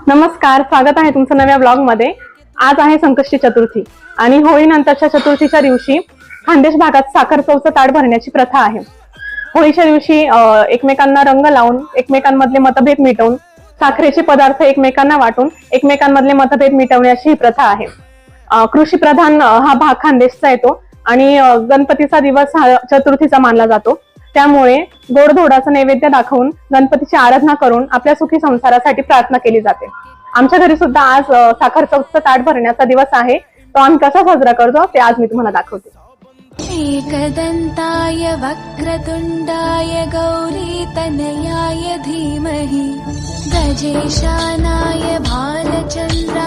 नमस्कार, स्वागत आहे तुमचं नव्या ब्लॉग मध्ये। आज आहे संकष्टी चतुर्थी आणि होळीनंतरच्या चतुर्थीच्या दिवशी खानदेश भागात साखर चौचं ताट भरण्याची प्रथा आहे। होळीच्या दिवशी एकमेकांना रंग लावून एकमेकांमधले मतभेद मिटवून साखरेचे पदार्थ एकमेकांना वाटून एकमेकांमधले मतभेद मिटवण्याची ही प्रथा आहे। कृषी प्रधान हा भाग खानदेशचा येतो आणि गणपतीचा दिवस हा चतुर्थीचा मानला जातो। त्यामुळे गोडधोडाचा नैवेद्य दाखवून गणपतीची आराधना करून आपल्या सुखी संसारासाठी प्रार्थना केली जाते। आमच्या घरी सुद्धा आज साखर चौथचं ताट भरण्याचा दिवस आहे। तो आम्ही कसा साजरा करतो ते आज मी तुम्हाला दाखवते। एकदन्ताय वक्रतुण्डाय गौरीतनयाय धीमहि गजेशानाय भालचन्द्राय